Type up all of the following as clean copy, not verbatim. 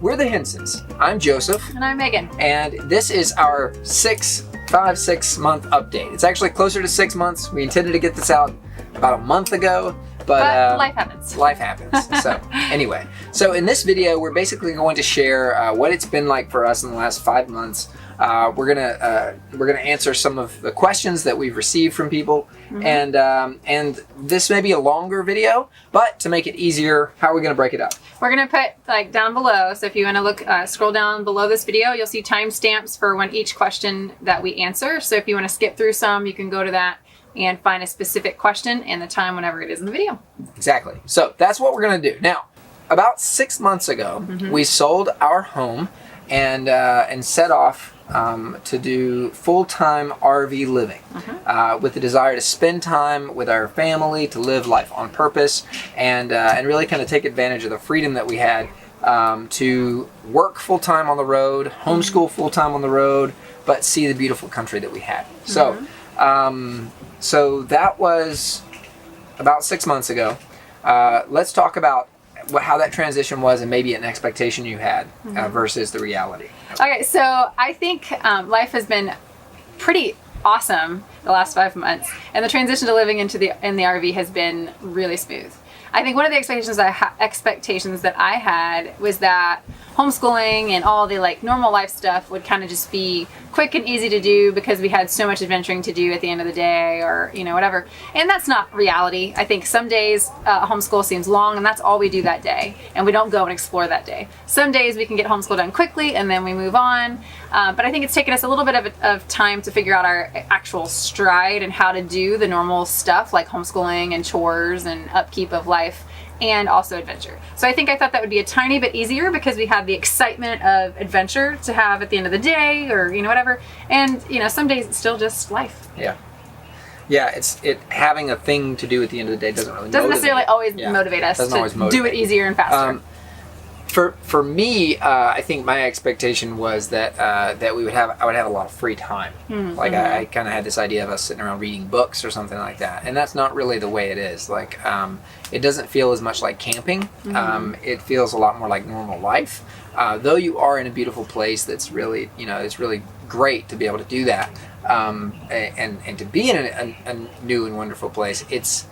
we're the Hensons. I'm Joseph. And I'm Megan. And this is our 6 month update. It's actually closer to 6 months. We intended to get this out about a month ago, but life happens. Life happens. So anyway, so in this video, we're basically going to share what it's been like for us in the last 5 months. We're gonna answer some of the questions that we've received from people, and this may be a longer video, but to make it easier, how are we gonna break it up? We're gonna put down below. So if you want to look, scroll down below this video, you'll see timestamps for when each question that we answer. So if you want to skip through some, you can go to that and find a specific question and the time whenever it is in the video. Exactly. So that's what we're gonna do now. About 6 months ago, we sold our home and set off to do full-time RV living with the desire to spend time with our family, to live life on purpose, and really kind of take advantage of the freedom that we had to work full-time on the road, homeschool full-time on the road, but see the beautiful country that we had. So, so that was about 6 months ago. Let's talk about how that transition was and maybe an expectation you had versus the reality. Okay, so I think life has been pretty awesome the last 5 months, and the transition to living in the RV has been really smooth. I think one of the expectations that I had was that homeschooling and all the normal life stuff would kind of just be quick and easy to do because we had so much adventuring to do at the end of the day, or whatever. And that's not reality. I think some days homeschool seems long and that's all we do that day, and we don't go and explore that day. Some days we can get homeschool done quickly and then we move on. But I think it's taken us a little bit of time to figure out our actual stride and how to do the normal stuff like homeschooling and chores and upkeep of life, and also adventure. So I thought that would be a tiny bit easier because we had the excitement of adventure to have at the end of the day, or whatever. And some days it's still just life. Yeah, it's having a thing to do at the end of the day doesn't necessarily always motivate us to do it easier and faster. For me, I think my expectation was that I would have a lot of free time. I kind of had this idea of us sitting around reading books or something like that, and that's not really the way it is. It doesn't feel as much like camping. It feels a lot more like normal life. Though you are in a beautiful place, that's really it's really great to be able to do that, and to be in a new and wonderful place. It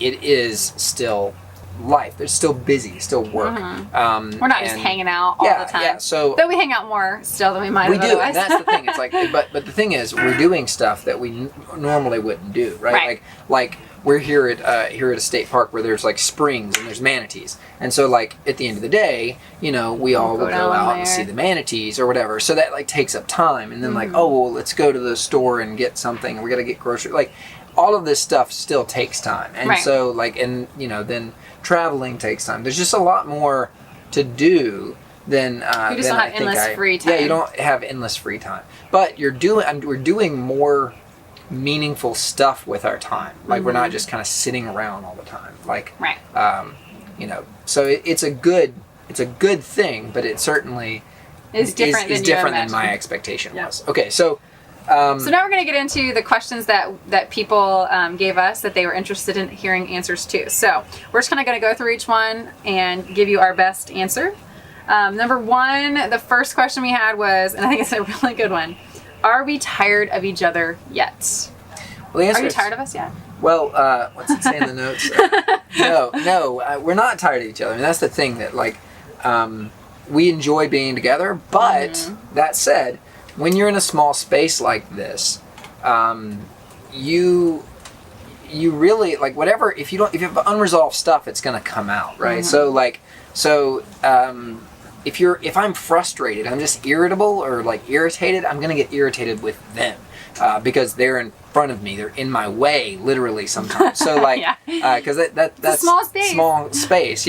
is still life. They're still busy, still work. We're not just hanging out all the time. Yeah, so though we hang out more still than we might have otherwise. We do, and that's the thing. It's but the thing is, we're doing stuff that we normally wouldn't do, right? Like we're here at a state park where there's springs and there's manatees, and so at the end of the day, we all will go out and see the manatees or whatever. So that takes up time, and then oh well, let's go to the store and get something, and we got to get groceries. All of this stuff still takes time, and so then traveling takes time. There's just a lot more to do than you just don't have endless free time. Yeah, you don't have endless free time, but we're doing more meaningful stuff with our time. We're not just kind of sitting around all the time. So it's a good thing, but it certainly is different than my expectation was. Okay, so. So now we're going to get into the questions that people gave us that they were interested in hearing answers to. So we're just kind of going to go through each one and give you our best answer. Number one, the first question we had was, and I think it's a really good one, are we tired of each other yet? Well, the answer are you tired of us yet? Well, what's it say in the notes? No, we're not tired of each other. I mean, that's the thing that we enjoy being together, but that said, when you're in a small space like this, you really whatever. If you have unresolved stuff, it's gonna come out, right? So if I'm frustrated, I'm just irritable or irritated, I'm gonna get irritated with them because they're in front of me, they're in my way, literally sometimes. So because that's a small space,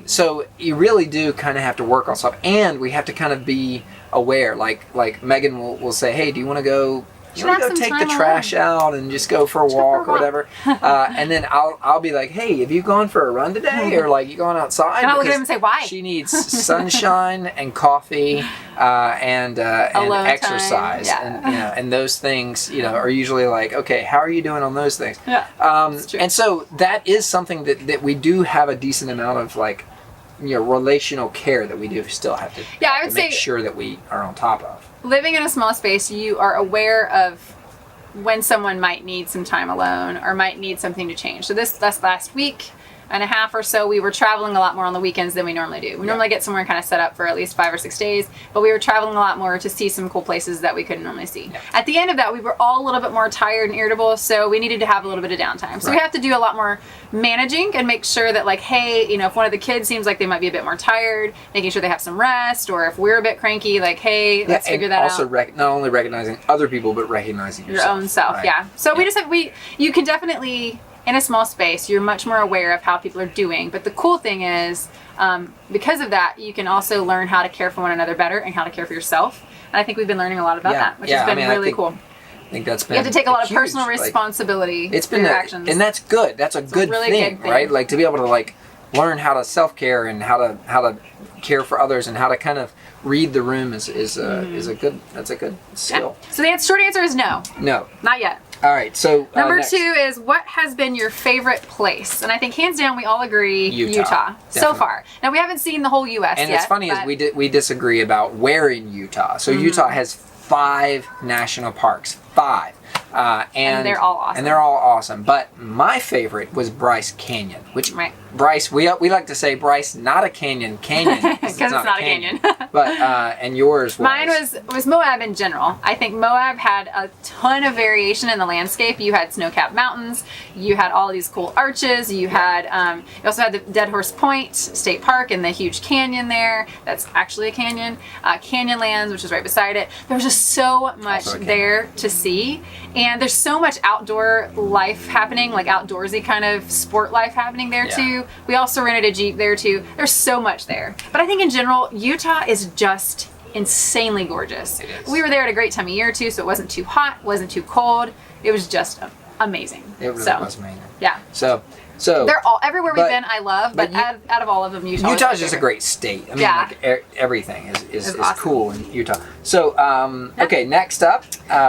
so you really do kind of have to work on stuff, and we have to kind of be aware. Like Megan will say, hey, do you want to go You want to go take the trash out and just go for a walk or whatever? And then I'll be like, hey, have you gone for a run today? Or like, you going outside? And I'll look at him and say, why? She needs sunshine and coffee and exercise. Yeah. And those things, are usually like, okay, how are you doing on those things? Yeah, that's true. And so that is something that we do have a decent amount of relational care that we do still have to, I would make say sure that we are on top of. Living in a small space, you are aware of when someone might need some time alone or might need something to change. So this last week and a half or so, we were traveling a lot more on the weekends than we normally do. We normally get somewhere kind of set up for at least 5 or 6 days, but we were traveling a lot more to see some cool places that we couldn't normally see. Yeah. At the end of that, we were all a little bit more tired and irritable, so we needed to have a little bit of downtime. So we have to do a lot more managing and make sure that, like, hey, if one of the kids seems like they might be a bit more tired, making sure they have some rest, or if we're a bit cranky, like, hey, let's figure that also out. not only recognizing other people, but recognizing your own self. Right. Yeah. So you can definitely, in a small space, you're much more aware of how people are doing. But the cool thing is, because of that, you can also learn how to care for one another better and how to care for yourself. And I think we've been learning a lot about that, which has been really cool. I think that's been. You have to take a lot of huge, personal responsibility for your actions. And that's good. That's a good really thing, good thing, right? Like to be able to learn how to self-care and how to care for others and how to kind of read the room is a good skill. Yeah. So the short answer is no. No. Not yet. All right. So number next. 2 is, what has been your favorite place? And I think hands down we all agree Utah so Definitely. far. Now we haven't seen the whole U.S. And yet. it's funny is we disagree about where in Utah. So Utah has 5 national parks. 5. And they're all awesome. And they're all awesome. But my favorite was Bryce Canyon, which Bryce, we like to say Bryce, not a canyon, because it's not a canyon. But and yours was? Mine was Moab in general. I think Moab had a ton of variation in the landscape. You had snow-capped mountains. You had all these cool arches. You had you also had the Dead Horse Point State Park and the huge canyon there. That's actually a canyon. Canyonlands, which is right beside it. There was just so much there to see. And there's so much outdoor life happening, like outdoorsy kind of sport life happening there too. We also rented a Jeep there too. There's so much there. But I think in general, Utah is just insanely gorgeous. It is. We were there at a great time of year too, so it wasn't too hot, wasn't too cold. It was just amazing. It really was amazing. Yeah. So they're all everywhere we've been. I love, but out of all of them, Utah is just a great state. I mean, everything is awesome. Cool in Utah. So okay, next up,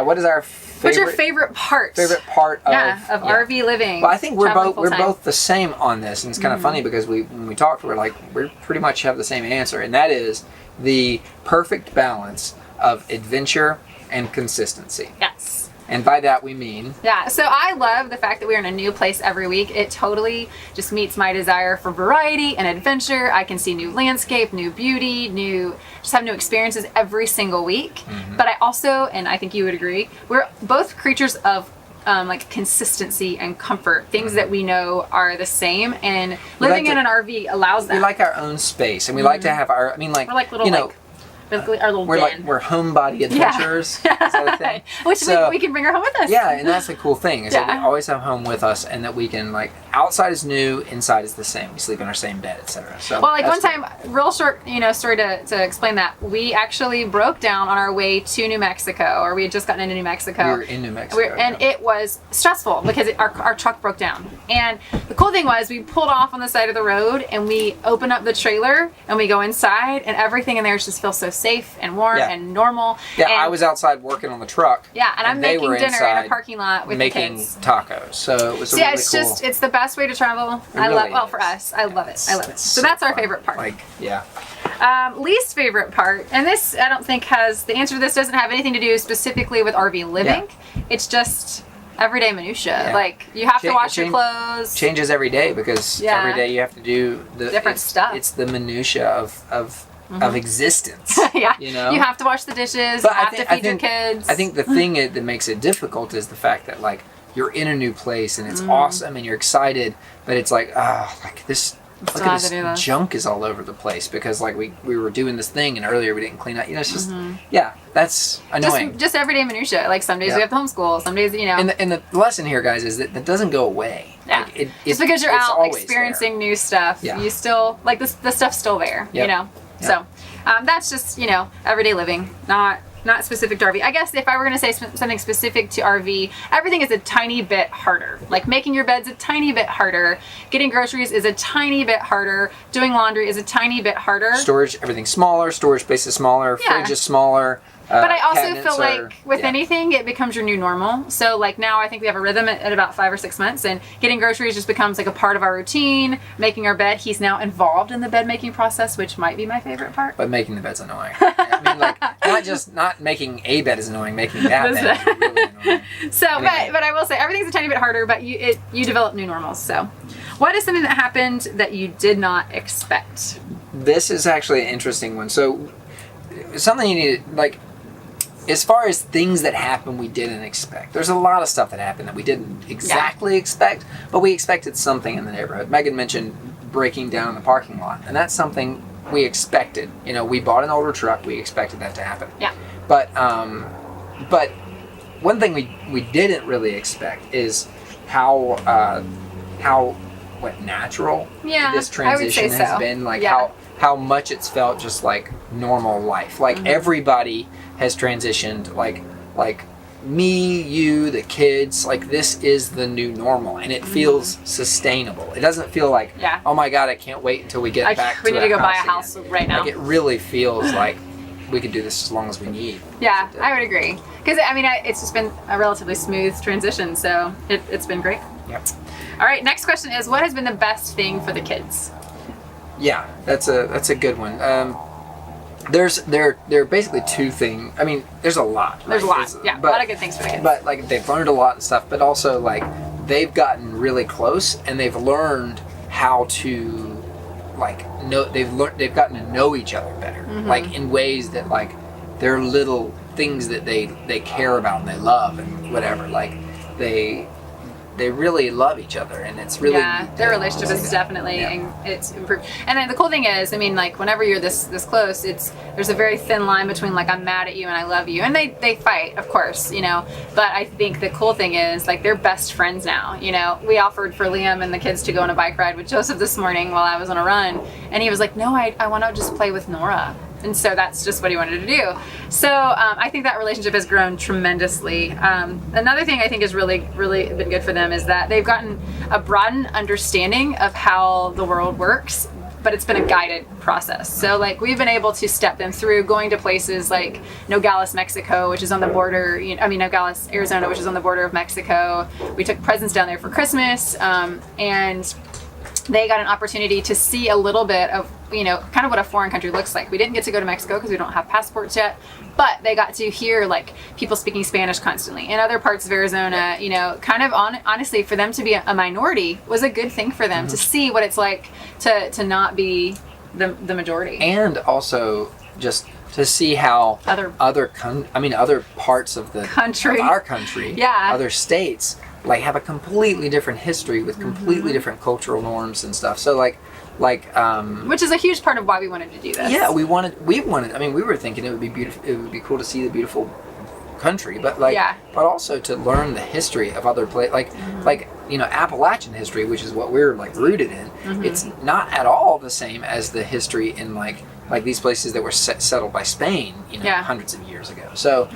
what is our what's your favorite part? Favorite part of RV living? Well, I think we're both the same on this, and it's kind of funny because when we talked, we pretty much have the same answer, and that is the perfect balance of adventure and consistency. Yes. And by that we mean... Yeah, so I love the fact that we're in a new place every week. It totally just meets my desire for variety and adventure. I can see new landscape, new beauty, just have new experiences every single week. Mm-hmm. But I also, and I think you would agree, we're both creatures of consistency and comfort, things that we know are the same, and living in an RV allows that. We like our own space, and we like to have our, we're like little, basically our little den. We're homebody adventurers. Yeah. Is that a thing? Which we can bring our home with us. Yeah, and that's the cool thing is that we always have home with us, and that we can outside is new, inside is the same. We sleep in our same bed, etc. So one time, real short, story to explain that, we actually broke down on our way to New Mexico, or we had just gotten into New Mexico. We were in New Mexico, and it was stressful because our truck broke down. And the cool thing was we pulled off on the side of the road, and we open up the trailer, and we go inside, and everything in there just feels so safe and warm and normal. Yeah, and I was outside working on the truck. Yeah, and I'm making dinner in a parking lot with the kids. Making tacos. So it was really it's cool. It's the best way to travel. For us, I love it. So that's our favorite part. Least favorite part, and this I don't think the answer to this doesn't have anything to do specifically with RV living. Yeah. It's just everyday minutia. Yeah. You have to wash your clothes. Changes every day because every day you have to do the different stuff. It's the minutia of existence. Yeah. You know? You have to wash the dishes, you have to feed your kids. I think the thing that makes it difficult is the fact that you're in a new place and it's awesome and you're excited, but it's this look at this junk is all over the place because we were doing this thing and earlier we didn't clean up. It's just that's annoying. Just everyday minutia. Some days we have to homeschool, some days And the lesson here, guys, is that doesn't go away. Yeah. Just because you're out experiencing new stuff, you still the stuff's still there. Yep. So that's just everyday living, not specific to RV. I guess if I were going to say something specific to RV, everything is a tiny bit harder. Making your bed's a tiny bit harder. Getting groceries is a tiny bit harder. Doing laundry is a tiny bit harder. Storage, everything's smaller. Storage space is smaller. Fridge is smaller. But I also cabinets feel like with yeah. anything, it becomes your new normal. So like now I think we have a rhythm at about 5 or 6 months, and getting groceries just becomes like a part of our routine. Making our bed, he's now involved in the bed making process, which might be my favorite part. But making the bed's annoying. I mean, like, not making a bed is annoying, making that bed is really annoying. So, anyway. but I will say everything's a tiny bit harder, but you develop new normals. So, what is something that happened that you did not expect? This is actually an interesting one. So, something you need, like, as far as things that happen we didn't expect, there's a lot of stuff that happened that we didn't exactly expect, but we expected something in the neighborhood. Megan mentioned breaking down in the parking lot, and that's something we expected. You know, we bought an older truck, we expected that to happen. Yeah. But one thing we didn't really expect is how natural this transition has been. Like how much it's felt just like normal life. Like everybody has transitioned. Like me, you, the kids. Like this is the new normal, and it feels sustainable. It doesn't feel like oh my god, I can't wait until we get back. We need to go buy a again. house right now. Like it really feels like we could do this as long as we need. Yeah, I would agree. Because I mean, it's just been a relatively smooth transition, so it's been great. Yep. All right, next question is, what has been the best thing for the kids? Yeah, that's a good one. There are basically two things. I mean, there's a lot. There's a lot. But, a lot of good things for the kids. But like they've learned a lot and stuff. But also like they've gotten really close and they've learned how to like know. They've gotten to know each other better. Like in ways that like they're little things that they care about and they love and whatever. Like they really love each other, and it's really their relationship is definitely it's improved. And then the cool thing is, I mean, like whenever you're this close, there's a very thin line between like I'm mad at you and I love you, and they fight, of course, you know. But I think the cool thing is like they're best friends now. You know, we offered for Liam and the kids to go on a bike ride with Joseph this morning while I was on a run, and he was like, "No, I want to just play with Nora." And so that's just what he wanted to do. So I think that relationship has grown tremendously. Another thing I think has really, really been good for them is that they've gotten a broadened understanding of how the world works, but it's been a guided process. So like we've been able to step them through going to places like Nogales, Mexico, which is on the border, Nogales, Arizona, which is on the border of Mexico. We took presents down there for Christmas, and they got an opportunity to see a little bit of, kind of what a foreign country looks like. We didn't get to go to Mexico because we don't have passports yet, but they got to hear like people speaking Spanish constantly. In other parts of Arizona, kind of honestly, for them to be a minority was a good thing for them to see what it's like to not be the majority. And also just to see how other parts of the country, of our country, other states, like have a completely different history with completely different cultural norms and stuff. So which is a huge part of why we wanted to do this. Yeah, we wanted. I mean, we were thinking it would be beautiful. It would be cool to see the beautiful country, but but also to learn the history of other places, like Appalachian history, which is what we're like rooted in. It's not at all the same as the history in like these places that were settled by Spain, hundreds of years ago. So,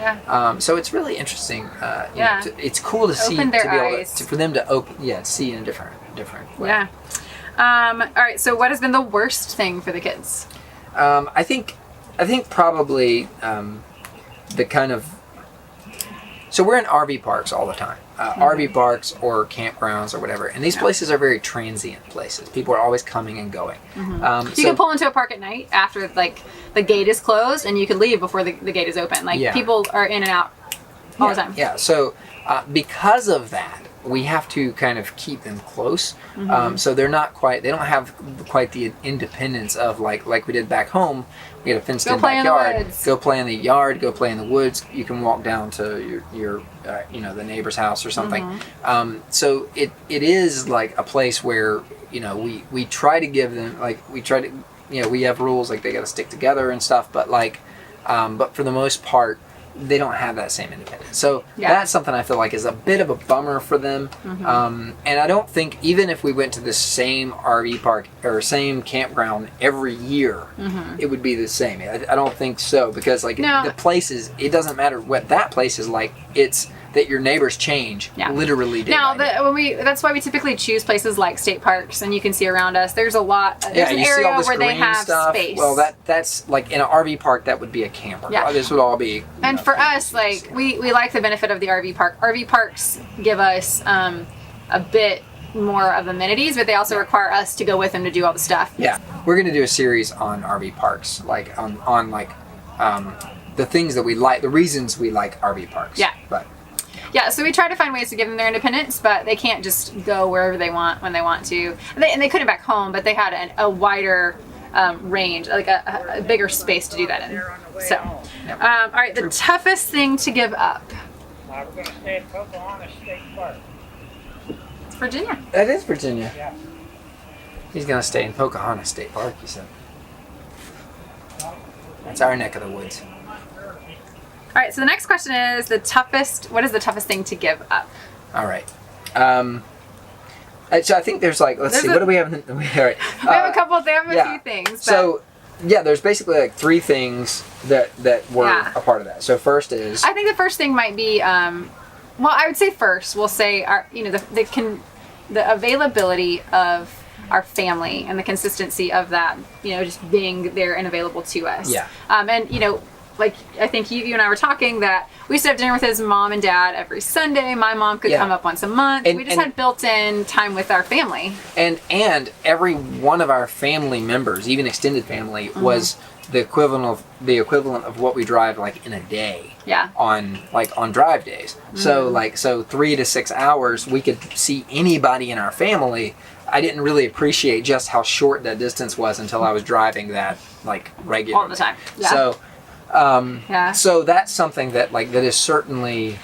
so it's really interesting. It's cool to see, to be able to, for them to see in a different way. Yeah. All right. So, what has been the worst thing for the kids? I think probably the kind of. So we're in RV parks all the time, RV parks or campgrounds or whatever, and these places are very transient places. People are always coming and going. You can pull into a park at night after like the gate is closed, and you can leave before the gate is open. Like people are in and out all the time. Yeah. So because of that, we have to kind of keep them close. So they don't have quite the independence of like we did back home. We had a fenced in backyard. Go play in the yard. Go play in the woods. You can walk down to your the neighbor's house or something. So it is like a place where we try to give them we have rules like they got to stick together and stuff. But but for the most part, they don't have that same independence. So that's something I feel like is a bit of a bummer for them. And I don't think even if we went to the same RV park or same campground every year, it would be the same. I don't think so, because the places, it doesn't matter what that place is like. It's that your neighbors change literally day now by day. That's why we typically choose places like state parks, and you can see around us there's a lot. There's an you see area all this where they green have stuff. space. Well, that's like in an RV park, that would be a camper. Yeah. This would all be. And for us, like we like the benefit of the RV park. RV parks give us a bit more of amenities, but they also require us to go with them to do all the stuff. Yeah, we're gonna do a series on RV parks, like on like the things that we like, the reasons we like RV parks. Yeah. But yeah, so we try to find ways to give them their independence, but they can't just go wherever they want when they want to. And they couldn't back home, but they had a wider range, like a bigger space to do that in. So, all right, the toughest thing to give up. We're going to stay at Pocahontas State Park. It's Virginia. that is Virginia. Yeah. He's gonna stay in Pocahontas State Park, you said. That's our neck of the woods. All right, so the next question is what is the toughest thing to give up? All right. So I think there's like, let's see, what do we have? All right. We have a few things. But So, yeah, there's basically like 3 things that were a part of that. So first is, I think the first thing might be, well, I would say first we'll say the availability of our family and the consistency of that, just being there and available to us. Yeah. And like I think you and I were talking that we used to have dinner with his mom and dad every Sunday. My mom could come up once a month. We just had built-in time with our family. And every one of our family members, even extended family, was the equivalent of what we drive like in a day. Yeah. On drive days. So 3 to 6 hours, we could see anybody in our family. I didn't really appreciate just how short that distance was until I was driving that like regularly. All the time. Yeah. So so that's something that that is certainly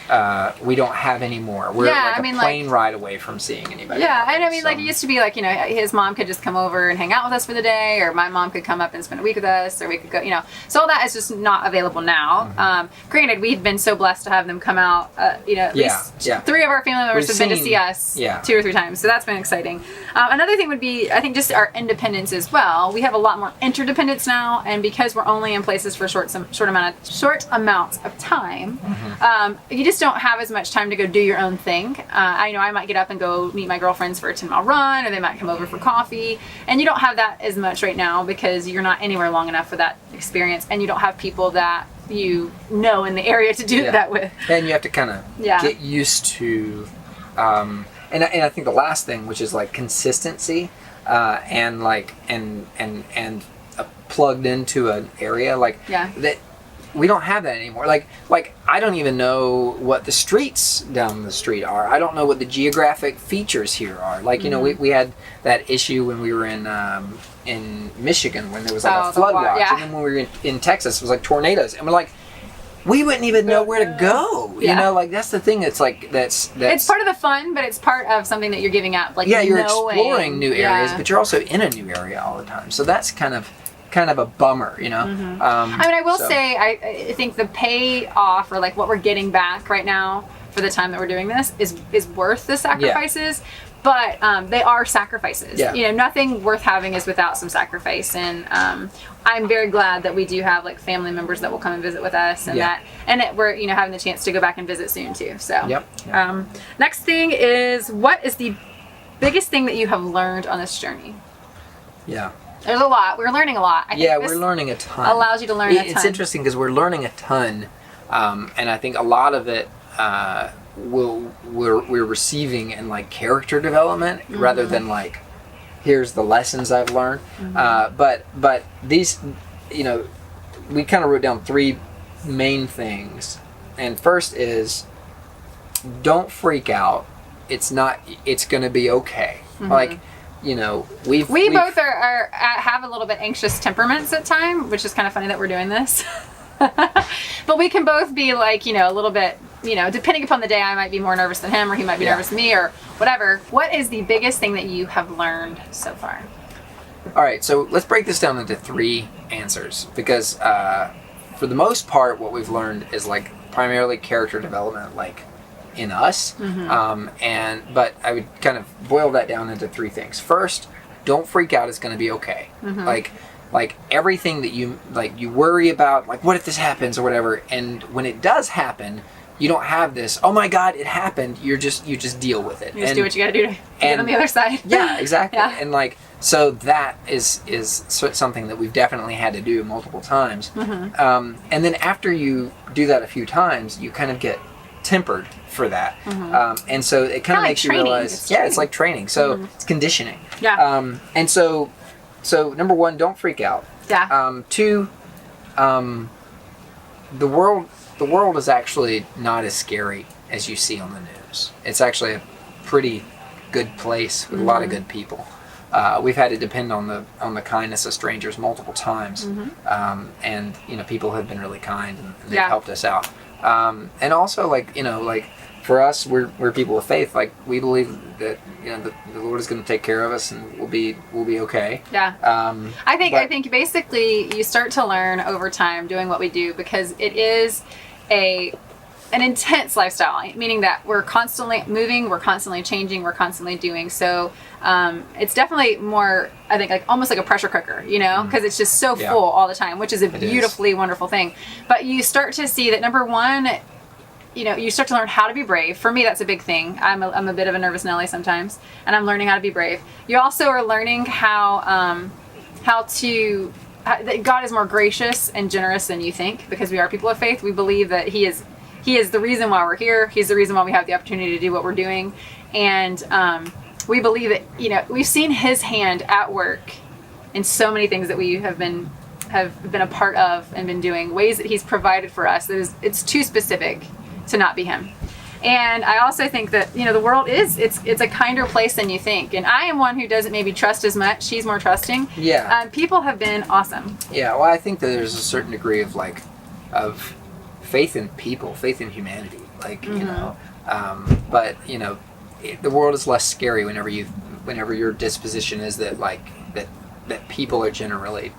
we don't have anymore. We're a plane ride away from seeing anybody. Yeah, and I mean, it used to be his mom could just come over and hang out with us for the day, or my mom could come up and spend a week with us, or we could go, So all that is just not available now. Granted, we've been so blessed to have them come out. At least 3 of our family members have been to see us 2 or 3 times, so that's been exciting. Another thing would be, I think, just our independence as well. We have a lot more interdependence now, and because we're only in places for short amounts of time, you just don't have as much time to go do your own thing. I know I might get up and go meet my girlfriends for a 10-mile run, or they might come over for coffee, and you don't have that as much right now because you're not anywhere long enough for that experience, and you don't have people that in the area to do that with. And you have to kind of get used to, and I think the last thing, which is consistency, and plugged into an area that we don't have that anymore. I don't even know what the streets down the street are. I don't know what the geographic features here are. We had that issue when we were in Michigan when there was a flood watch, and then when we were in Texas it was tornadoes, and we're we wouldn't even know where to go. That's the thing. That's it's part of the fun, but it's part of something that you're giving up. You're exploring new areas, but you're also in a new area all the time. So that's kind of a bummer, I will say, I think the payoff, or what we're getting back right now for the time that we're doing this is worth the sacrifices. But they are sacrifices. Nothing worth having is without some sacrifice. And I'm very glad that we do have family members that will come and visit with us, and we're having the chance to go back and visit soon too. So next thing is, what is the biggest thing that you have learned on this journey? Yeah. There's a lot. We're learning a lot. I think we're learning a ton. Allows you to learn a ton. It's interesting because we're learning a ton, and I think a lot of it we're receiving in character development rather than here's the lessons I've learned. But these, we kind of wrote down 3 main things, and first is, don't freak out. It's going to be okay. We both have a little bit anxious temperaments at times, which is kind of funny that we're doing this. But we can both be a little bit, depending upon the day, I might be more nervous than him, or he might be nervous than me, or whatever. What is the biggest thing that you have learned so far? All right, so let's break this down into 3 answers, because for the most part, what we've learned is primarily character development, in us. But I would kind of boil that down into 3 things. First, don't freak out. It's going to be okay. Everything that you worry about, what if this happens or whatever, and when it does happen, you don't have this, oh my God, it happened. You just deal with it. You just do what you got to do to get on the other side. Yeah, exactly. Yeah. And like, so that is something that we've definitely had to do multiple times. And then after you do that a few times, you kind of get tempered for that. And so it kind of makes you realize, it's like training. So it's conditioning. Yeah. And so number one, don't freak out. Yeah. Two, the world is actually not as scary as you see on the news. It's actually a pretty good place with a lot of good people. We've had to depend on the kindness of strangers multiple times, and people have been really kind and they've helped us out. And also, like for us, we're people of faith. Like, we believe that the Lord is going to take care of us and we'll be okay. Yeah. I think basically you start to learn over time doing what we do, because it is an intense lifestyle, meaning that we're constantly moving, we're constantly changing, we're constantly doing. So it's definitely more, I think, like almost like a pressure cooker, because it's just so full all the time, which is a beautifully wonderful thing. But you start to see that, number one, you start to learn how to be brave. For me, that's a big thing. I'm a bit of a nervous Nelly sometimes, and I'm learning how to be brave. You also are learning that God is more gracious and generous than you think, because we are people of faith. We believe that He is the reason why we're here. He's the reason why we have the opportunity to do what we're doing. And we believe that, we've seen His hand at work in so many things that we have been a part of and been doing, ways that He's provided for us. It's too specific to not be Him. And I also think that, the world it's a kinder place than you think. And I am one who doesn't maybe trust as much. She's more trusting. Yeah. People have been awesome. Yeah. Well, I think that there's a certain degree of faith in people, faith in humanity. Like, but the world is less scary whenever your disposition is that that people are generally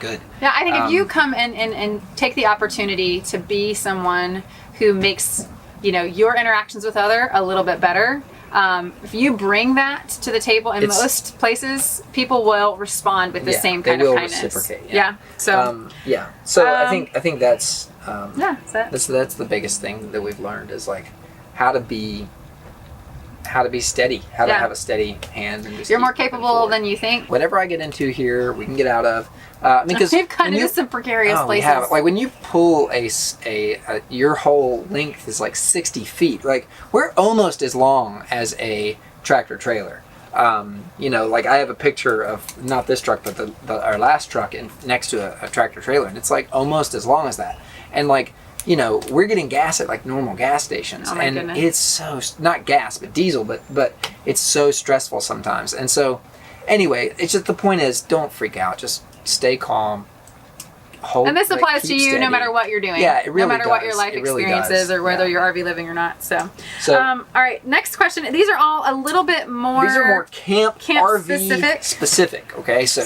good. Yeah, I think if you come and take the opportunity to be someone who makes your interactions with other a little bit better, if you bring that to the table, in most places, people will respond with the same kind of kindness. Reciprocate. Yeah. So. So I think that's that's the biggest thing that we've learned is like how to be steady, how to have a steady hand. And just you're more capable than you think. Whatever I get into here, we can get out of. Because we've gotten into some precarious places. We have. Like when you pull your whole length is like 60 feet. Like we're almost as long as a tractor trailer. Like I have a picture of not this truck, but our last truck next to a tractor trailer, and it's like almost as long as that. And like, we're getting gas at like normal gas stations, and goodness. It's so, not gas, but diesel, but it's so stressful sometimes. And so anyway, it's just, the point is, don't freak out. Just stay calm. And this applies to you steady. No matter what you're doing. Yeah, it really No matter does. what your life experience is, or whether you're RV living or not. So all right, next question. These are all a little bit more... These are more camp RV specific. Okay, so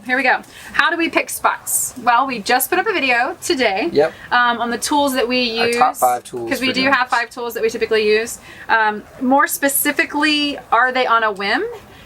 here we go. How do we pick spots? Well, we just put up a video today. Yep. On the tools that we use. Our top 5 tools. Because we do have 5 tools that we typically use. More specifically, are they on a whim?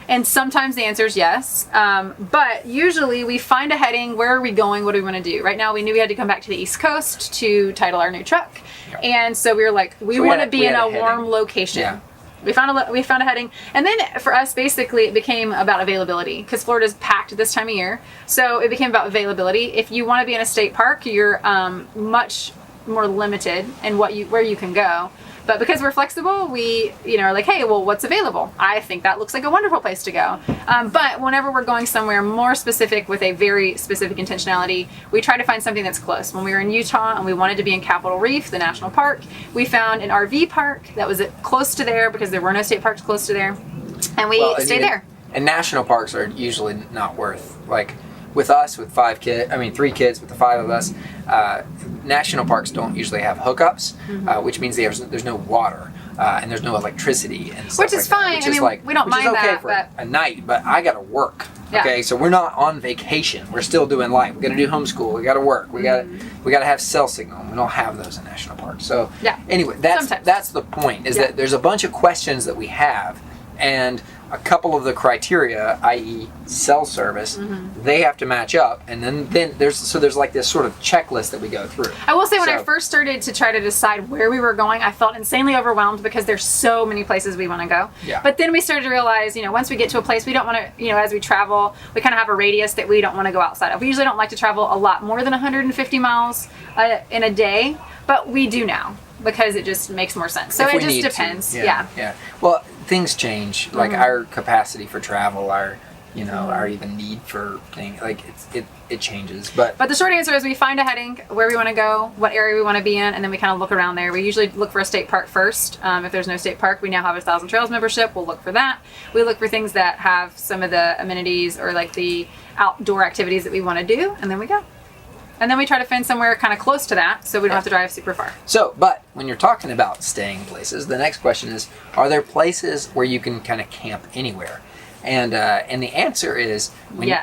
And sometimes the answer is yes. But usually we find a heading. Where are we going? What do we want to do? Right now we knew we had to come back to the East Coast to title our new truck. Yep. And so we were like, we want to be in a warm location. Yeah. We found a heading. And then for us, basically, it became about availability, because Florida's packed this time of year. So it became about availability. If you want to be in a state park, you're much more limited in where you can go. But because we're flexible, we are like, hey, well, what's available? I think that looks like a wonderful place to go. But whenever we're going somewhere more specific with a very specific intentionality, we try to find something that's close. When we were in Utah and we wanted to be in Capitol Reef, the national park, we found an RV park that was close to there, because there were no state parks close to there. And we stayed there. And national parks are usually not worth, like, with us, with 3 kids, with the 5 of us, national parks don't usually have hookups, which means there's no water and there's no electricity and stuff. Which is fine. We don't mind that. For a night, but I gotta work. Okay, so we're not on vacation. We're still doing life. We gotta do homeschool. We gotta work. We gotta have cell signal. We don't have those in national parks. So anyway, that's the point. Is that there's a bunch of questions that we have, and a couple of the criteria, i.e. cell service, they have to match up, and then there's like this sort of checklist that we go through. I will say when I first started to try to decide where we were going, I felt insanely overwhelmed because there's so many places we want to go. Yeah. But then we started to realize, once we get to a place, we don't want to, as we travel, we kind of have a radius that we don't want to go outside of. We usually don't like to travel a lot more than 150 miles in a day, but we do now because it just makes more sense. So it just depends. Yeah. Well, things change, like our capacity for travel, our even need for things, like it changes. But the short answer is we find a heading, where we want to go, what area we want to be in, and then we kind of look around there. We usually look for a state park first. If there's no state park, we now have a 1,000 Trails membership. We'll look for that. We look for things that have some of the amenities or like the outdoor activities that we want to do, and then we go. And then we try to find somewhere kind of close to that so we don't have to drive super far. So, but when you're talking about staying places, the next question is, are there places where you can kind of camp anywhere? And the answer is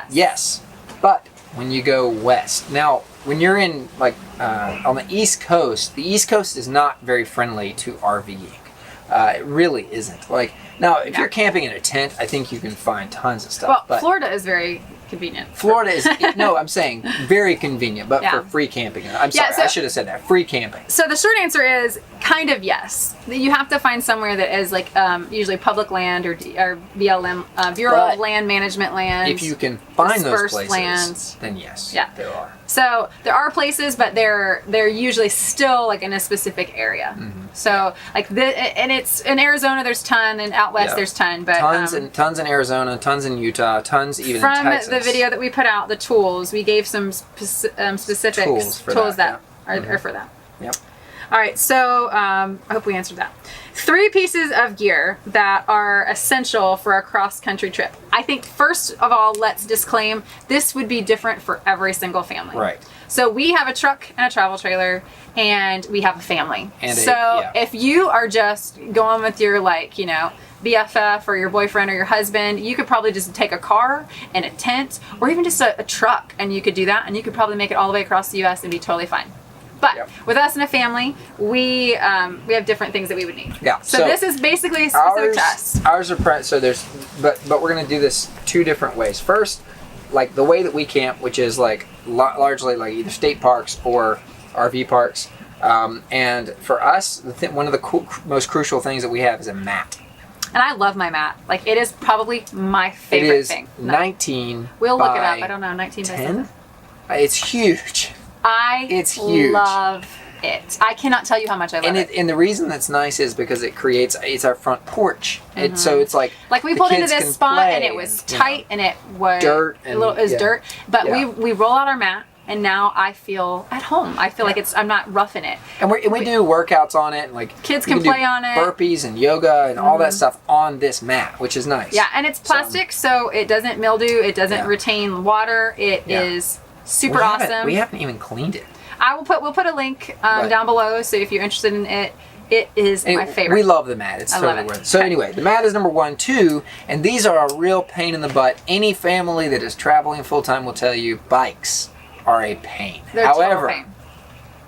yes. But when you go west. Now, when you're in on the East Coast is not very friendly to RVing. It really isn't. Now, if you're camping in a tent, I think you can find tons of stuff. Well, but Florida is very convenient. Florida is, no, I'm saying very convenient, but for free camping. I'm sorry, I should have said that. Free camping. So the short answer is kind of yes. You have to find somewhere that is usually public land or BLM, Bureau of Land Management land. If you can find those places, lands, then yes, there are. So there are places, but they're usually still in a specific area. So and it's in Arizona there's ton, and out west there's ton, but tons in Arizona, tons in Utah, tons even from in Texas. the video that we put out, the tools we gave some specific tools that are for that. Yep. All right, so I hope we answered that. 3 pieces of gear that are essential for a cross-country trip. I think first of all, let's disclaim, this would be different for every single family. Right. So we have a truck and a travel trailer, and we have a family. And if you are just going with your BFF or your boyfriend or your husband, you could probably just take a car and a tent, or even just a truck, and you could do that, and you could probably make it all the way across the U.S. and be totally fine. But with us and a family, we have different things that we would need. Yeah. So this is basically specific to us. Ours are but we're gonna do this 2 different ways. First, the way that we camp, which is largely either state parks or RV parks. And for us, one of the most crucial things that we have is a mat. And I love my mat. It is probably my favorite thing. It is 19. We'll look it up. I don't know. 19 by 10. It's huge. It's huge. Love it. I cannot tell you how much I love it. And the reason that's nice is because it's our front porch. So it's we pulled into this spot and it was tight and it was dirt dirt. But we roll out our mat and now I feel at home. I feel like I'm not roughing it. And we do workouts on it, and kids can play on it. Burpees and yoga and all that stuff on this mat, which is nice. Yeah, and it's plastic, so it doesn't mildew. It doesn't retain water. It is super awesome. We haven't even cleaned it. We'll put a link down below, so if you're interested in it, it is my favorite. We love the mat. It's totally worth it. So anyway, the mat is number 1. 2, and these are a real pain in the butt. Any family that is traveling full time will tell you bikes are a pain. They're However, a total pain.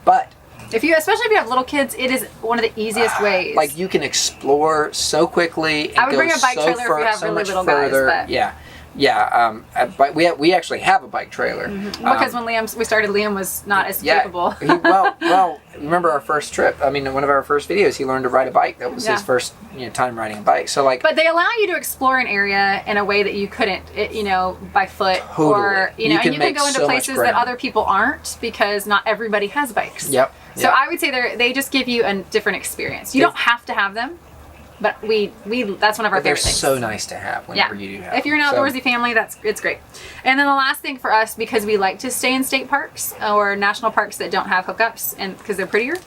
But especially if you have little kids, it is one of the easiest ways. You can explore so quickly. And I would bring a bike trailer if you have really little guys. But we actually have a bike trailer. Because when we started, Liam was not as capable. well, remember our first trip? I mean, one of our first videos, he learned to ride a bike. That was his first time riding a bike. So but they allow you to explore an area in a way that you couldn't, by foot. Totally. Or and you can go into places that other people aren't because not everybody has bikes. Yep. So I would say they just give you a different experience. You don't have to have them. But that's one of our favorite things. They're so nice to have whenever you do have If you're an outdoorsy family, it's great. And then the last thing for us, because we like to stay in state parks or national parks that don't have hookups, and because they're prettier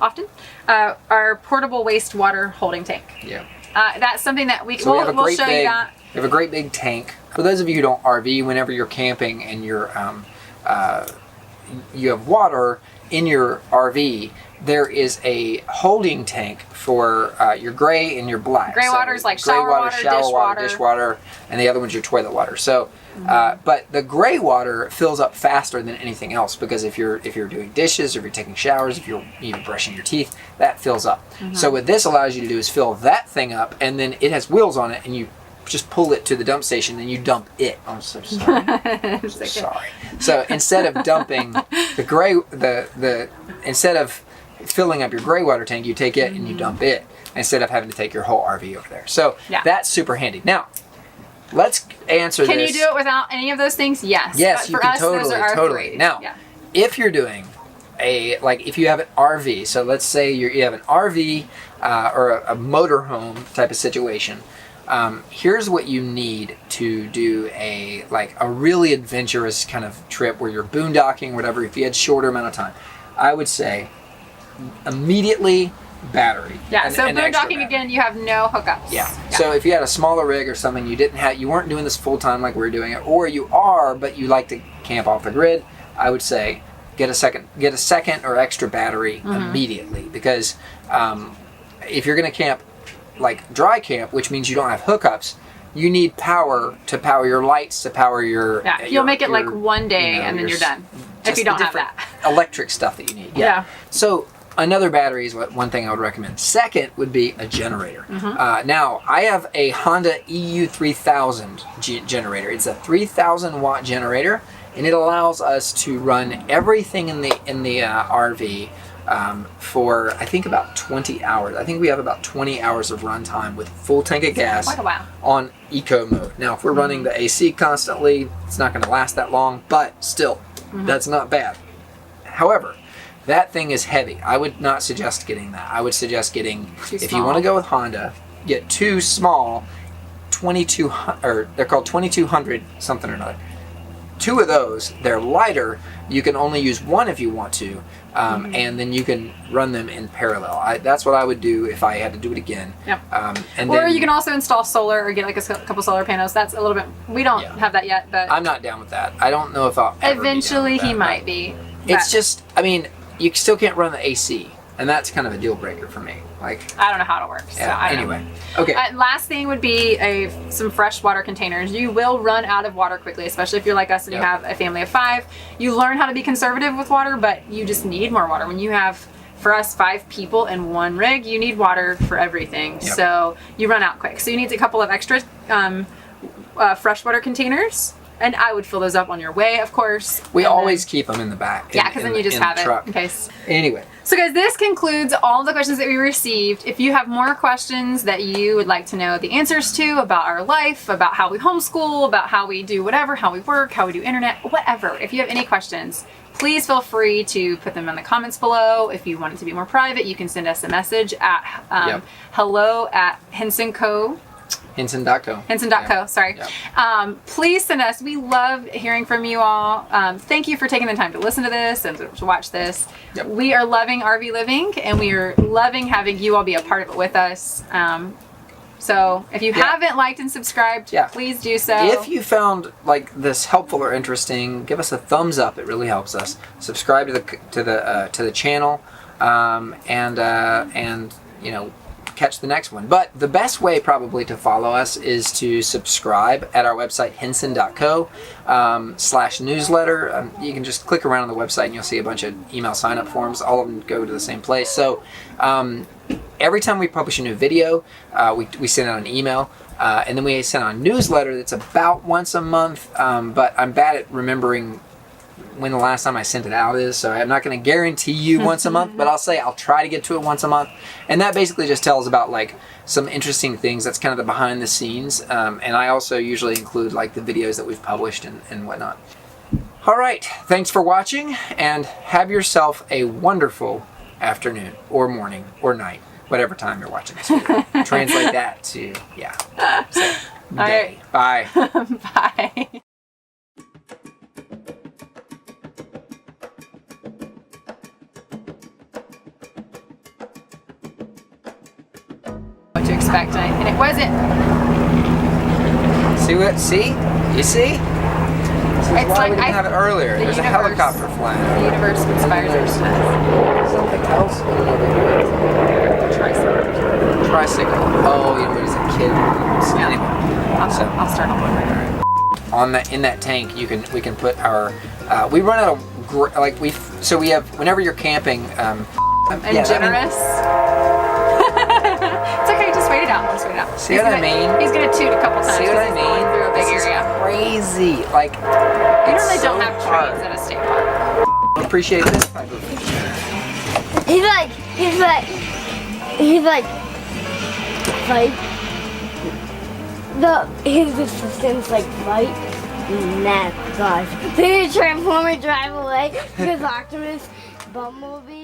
often, our portable wastewater holding tank. Yeah. That's something that we'll show you that. We have a great big tank. For those of you who don't RV, whenever you're camping and you have water in your RV, there is a holding tank for your gray and your black. Gray water is shower water, dishwater, and the other one's your toilet water. So, but the gray water fills up faster than anything else because if you're doing dishes, or if you're taking showers, if you're brushing your teeth, that fills up. So what this allows you to do is fill that thing up, and then it has wheels on it, and you just pull it to the dump station and you dump it. I'm so sorry. I'm so sorry. So instead of dumping instead of filling up your gray water tank, you take it and you dump it instead of having to take your whole RV over there. So that's super handy. Now, let's answer Can this. you do it without any of those things? Yes. Yes, but you for can us, those are our totally. three. Now, if you're doing if you have an RV, so let's say you have an RV or a motorhome type of situation, here's what you need to do a really adventurous kind of trip where you're boondocking, whatever. If you had shorter amount of time, I would say immediately battery. Yeah. So boondocking again, you have no hookups. Yeah. So if you had a smaller rig or something, you weren't doing this full time like we're doing it, or you are, but you like to camp off the grid, I would say get a second or extra battery immediately, because if you're going to camp like dry camp, which means you don't have hookups, you need power to power your lights, to power your you'll make it like one day and then you're done if you don't have that electric stuff that you need. Yeah. So another battery is one thing I would recommend. Second would be a generator. Now, I have a Honda EU3000 generator. It's a 3,000 watt generator, and it allows us to run everything in the RV for I think about 20 hours. I think we have about 20 hours of runtime with full tank of gas quite a while. On eco mode. Now, if we're running the AC constantly, it's not going to last that long, but still, that's not bad. However, that thing is heavy. I would not suggest getting that. I would suggest getting, if you want to go with Honda, get two small 2200, or they're called 2200 something or another. Two of those, they're lighter. You can only use one if you want to, and then you can run them in parallel. That's what I would do if I had to do it again. Yep. And or then, you can also install solar or get like a couple solar panels. That's a little bit, we don't have that yet, but I'm not down with that. I don't know if I'll ever eventually be down with that, he might be. It's just, I mean, you still can't run the AC, and that's kind of a deal breaker for me. Like, I don't know how it works. So I don't know. Okay. Last thing would be some fresh water containers. You will run out of water quickly, especially if you're like us and you have a family of 5. You learn how to be conservative with water, but you just need more water. When you have, for us, 5 people in one rig, you need water for everything. So you run out quick. So you need a couple of extra freshwater containers. And I would fill those up on your way, of course. We always keep them in the back. Because then you just have it in case. Anyway. So guys, this concludes all the questions that we received. If you have more questions that you would like to know the answers to about our life, about how we homeschool, about how we do whatever, how we work, how we do internet, whatever. If you have any questions, please feel free to put them in the comments below. If you want it to be more private, you can send us a message at hello@HensonCo. Hinson.co. Hinson.co, sorry. Yep. Please send us. We love hearing from you all. Thank you for taking the time to listen to this and to watch this. Yep. We are loving RV living, and we are loving having you all be a part of it with us. So if you haven't liked and subscribed, please do so. If you found like this helpful or interesting, give us a thumbs up. It really helps us. Subscribe to the channel, and you know, catch the next one. But the best way probably to follow us is to subscribe at our website, henson.co /newsletter. You can just click around on the website and you'll see a bunch of email sign-up forms. All of them go to the same place. So every time we publish a new video, we send out an email, and then we send out a newsletter that's about once a month, but I'm bad at remembering when the last time I sent it out is, so I'm not going to guarantee you once a month, but I'll try to get to it once a month. And that basically just tells about like some interesting things. That's kind of the behind the scenes, and I also usually include like the videos that we've published and whatnot. All right, thanks for watching, and have yourself a wonderful afternoon or morning or night, whatever time you're watching this video. Translate that to day. Bye. Bye. What to expect, and it wasn't. See? You see? This is why we didn't have it earlier. There's a helicopter flying. The universe conspires against us. Something else? Tricycle. Oh, you know, as a kid. So anyway, I'll start all over. In that tank, we can put our. We run out of we have whenever you're camping. And generous. It's okay. Just wait wait it out. Just wait it out. See what I mean? He's gonna toot a couple times. See what I because he's going mean? through a big This is area. crazy. Like, You it's normally so don't have hard. trains at a state park. Appreciate this type of He's like, his assistant's like, fight. Nah, gosh. See the Transformer drive away because Optimus, Bumblebee.